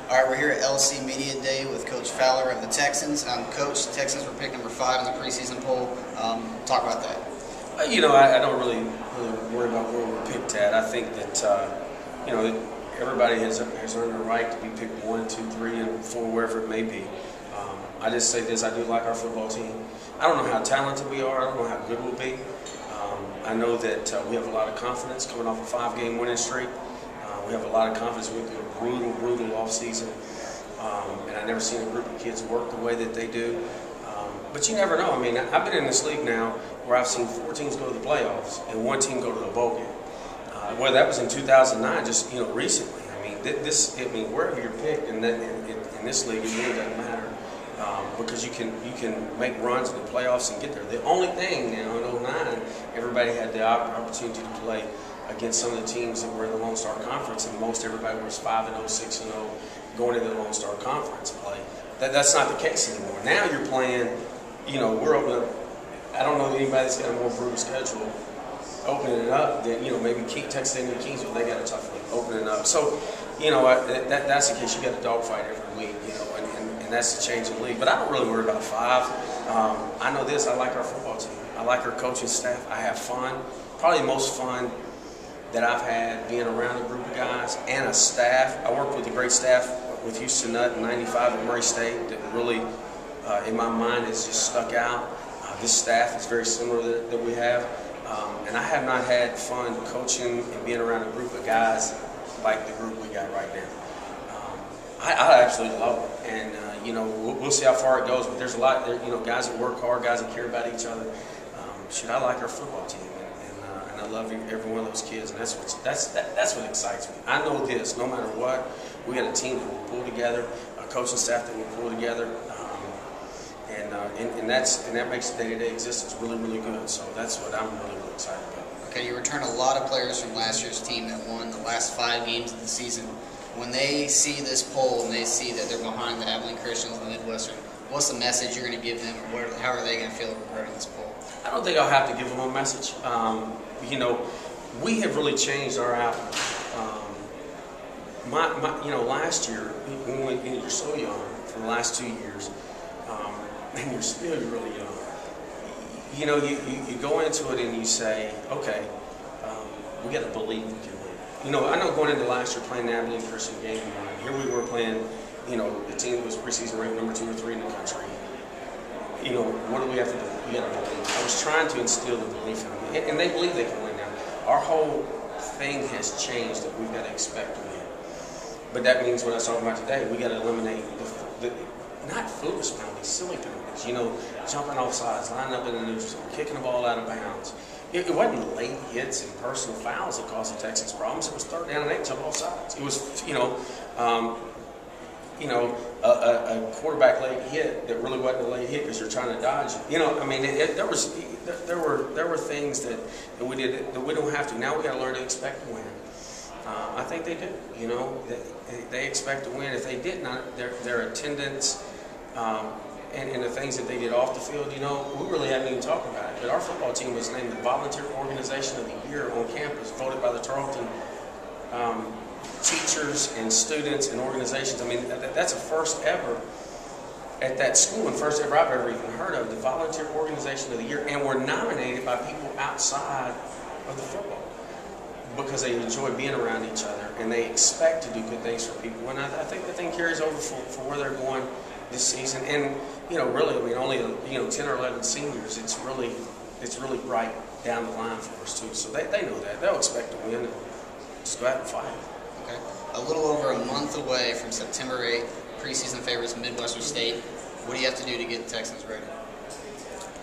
All right, we're here at LSC Media Day with Coach Fowler of the Texans. Coach, the Texans were picked number 5 in the preseason poll. Talk about that. I don't really worry about where we're picked at. I think that everybody has earned the right to be picked 1, 2, 3, and 4, wherever it may be. I just say this: I do like our football team. I don't know how talented we are. I don't know how good we'll be. I know that we have a lot of confidence coming off a 5-game winning streak. We have a lot of confidence. We went through a brutal offseason, and I've never seen a group of kids work the way that they do. But you never know. I mean, I've been in this league now where I've seen 4 teams go to the playoffs and 1 team go to the bowl game. Well, that was in 2009, just recently. I mean, wherever you're picked in this league, it really doesn't matter because you can make runs in the playoffs and get there. The only thing now in 2009, everybody had the opportunity to play against some of the teams that were in the Lone Star Conference, and most everybody was 5-0, 6-0 going into the Lone Star Conference play. That's not the case anymore. Now you're playing, we're opening up. I don't know anybody that's got a more brutal schedule opening it up than, maybe Texas A&M Kingsville. They got a tough one opening up. So, that's the case. You got a dogfight every week, and that's the change in the league. But I don't really worry about 5. I know this. I like our football team. I like our coaching staff. I have fun. Probably the most fun that I've had being around a group of guys and a staff. I worked with a great staff with Houston Nutt in '95 at Murray State that really, in my mind, has just stuck out. This staff is very similar that we have. And I have not had fun coaching and being around a group of guys like the group we got right now. I absolutely love it. And, we'll see how far it goes. But there's a lot, guys that work hard, guys that care about each other. I like our football team. And I love every one of those kids, and that's what excites me. I know this: no matter what, we got a team that will pull together, a coaching staff that will pull together, and that makes the day-to-day existence really, really good. So that's what I'm really, really excited about. Okay, you return a lot of players from last year's team that won the last 5 games of the season. When they see this poll and they see that they're behind the Abilene Christians and the Midwestern, what's the message you're going to give them, or how are they going to feel regarding this poll? I don't think I'll have to give them a message. We have really changed our outlook. Last year, when you're so young, for the last 2 years, and you're still really young, you go into it and you say, okay, we got to believe we can win. I know going into last year playing the Abilene Christian game, here we were playing, the team that was preseason ranked number 2 or 3 in the country. What do we have to do? We got to believe. I was trying to instill the belief in them, and they believe they can win now. Our whole thing has changed that we've got to expect to win. But that means what I was talking about today, we got to eliminate the not foolish penalties, silly penalties. Jumping off sides, lining up in the neutral zone, kicking the ball out of bounds. It wasn't late hits and personal fouls that caused the Texans problems. It was 3rd down and 8, jump off sides. It was, a quarterback late hit that really wasn't a late hit because you're trying to dodge it. There were things that we did that we don't have to. Now we got to learn to expect to win. I think they do. They expect to win. If they did not, their attendance and the things that they did off the field, we really haven't even talked about it. But our football team was named the Volunteer Organization of the Year on campus, voted by the Tarleton teachers and students and organizations. That's a first ever at that school and first ever I've ever even heard of, the Volunteer Organization of the Year, and we're nominated by people outside of the football because they enjoy being around each other and they expect to do good things for people. And I think the thing carries over for where they're going this season. And really, only 10 or 11 seniors. It's really bright down the line for us too. So they know that they'll expect to win and just go out and fight. Okay. A little over a month away from September 8th, preseason favorites Midwestern State. What do you have to do to get the Texans ready?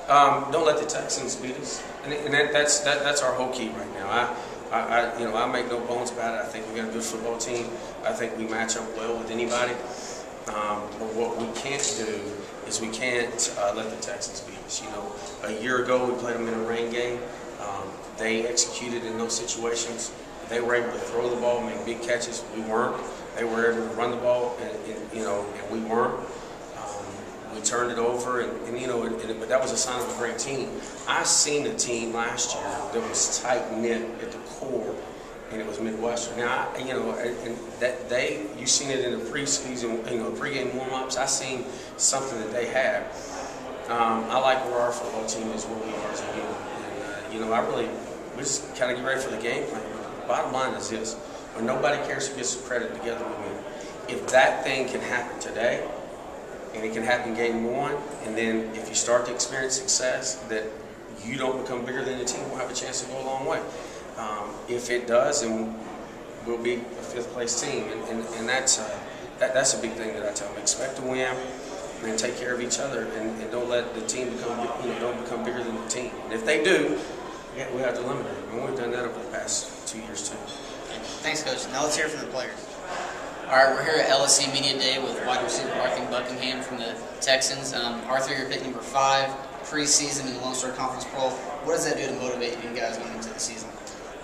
Don't let the Texans beat us, and that's our whole key right now. I make no bones about it. I think we got a good football team. I think we match up well with anybody. But what we can't do is we can't let the Texans beat us. A year ago we played them in a rain game. They executed in those situations. They were able to throw the ball, make big catches. We weren't. They were able to run the ball, and we weren't. We turned it over, but that was a sign of a great team. I seen a team last year that was tight-knit at the core, and it was Midwestern. Now, and that you seen it in the preseason, pregame warm-ups. I seen something that they have. I like where our football team is, where we are as a unit, and we just kind of get ready for the game plan. Bottom line is this: when nobody cares who gets the credit together with me, if that thing can happen today, and it can happen game one, and then if you start to experience success, that you don't become bigger than the team, will have a chance to go a long way. If it does, then we'll be a fifth-place team, and that's a big thing that I tell them. Expect to win, and take care of each other, and don't let the team don't become bigger than the team. And if they do, we have to eliminate them, and we've done that over the past 2 years too. Thanks, Coach. Now let's hear from the players. All right, we're here at LSC Media Day with wide receiver Arthur Buckingham from the Texans. Arthur, you're pick number 5, preseason in the Lone Star Conference Pro. What does that do to motivate you guys going into the season?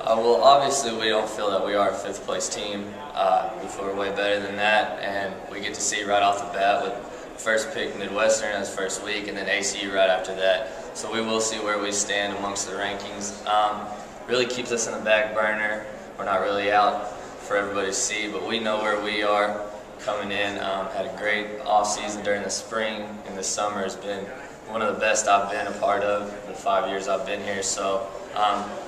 Well, obviously, we don't feel that we are a fifth-place team. We feel we're way better than that, and we get to see right off the bat with first pick Midwestern as first week, and then ACU right after that. So we will see where we stand amongst the rankings. Really keeps us in the back burner. We're not really out for everybody to see, but we know where we are coming in. Had a great off-season during the spring, and the summer has been one of the best I've been a part of the 5 years I've been here. So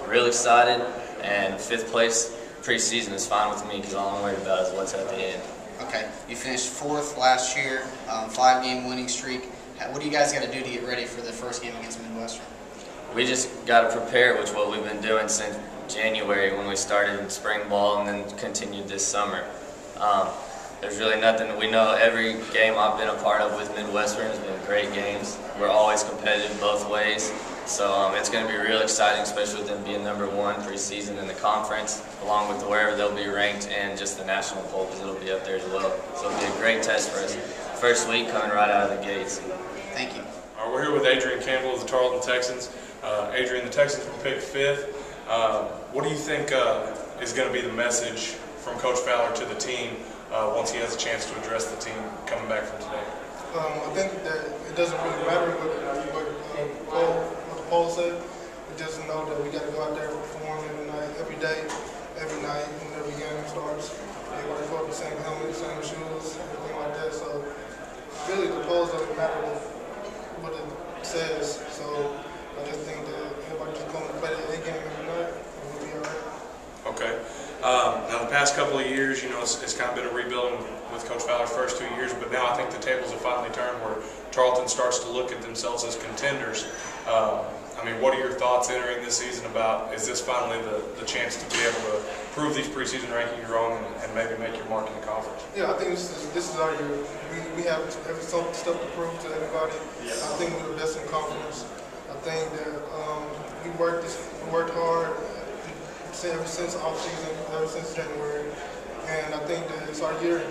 real excited, and 5th place preseason is fine with me because all I'm worried about is what's at the end. Okay, you finished 4th last year, 5-game winning streak. What do you guys got to do to get ready for the first game against Midwestern? We just got to prepare, which is what we've been doing since January when we started in spring ball and then continued this summer. There's really nothing. We know every game I've been a part of with Midwestern has been great games. We're always competitive both ways. So it's going to be real exciting, especially with them being number 1 preseason in the conference, along with wherever they'll be ranked and just the national poll, because it'll be up there as well. So it'll be a great test for us. First week coming right out of the gates. Thank you. We're here with Adrian Campbell of the Tarleton Texans. Adrian, the Texans were picked 5th. What do you think is going to be the message from Coach Fowler to the team once he has a chance to address the team coming back from today? I think that it doesn't really matter what the poll said. We just know that we got to go out there and perform every day, every night, when every game starts. They got to go with the same helmet, same shoes, everything like that. So really, the polls doesn't matter what it says. So I just think that everybody just going to play the A game every night, and we'll be all right. Okay. Now, the past couple of years, it's kind of been a rebuilding with Coach Fowler's first 2 years, but now I think the tables have finally turned where Tarleton starts to look at themselves as contenders. What are your thoughts entering this season about, is this finally the chance to be able to prove these preseason rankings wrong and maybe make your mark in the conference? Yeah, I think this is our year. We have every stuff to prove to everybody. Yeah. I think we're the best in conference. I think that we worked hard ever since off season, ever since January, and I think that it's our year.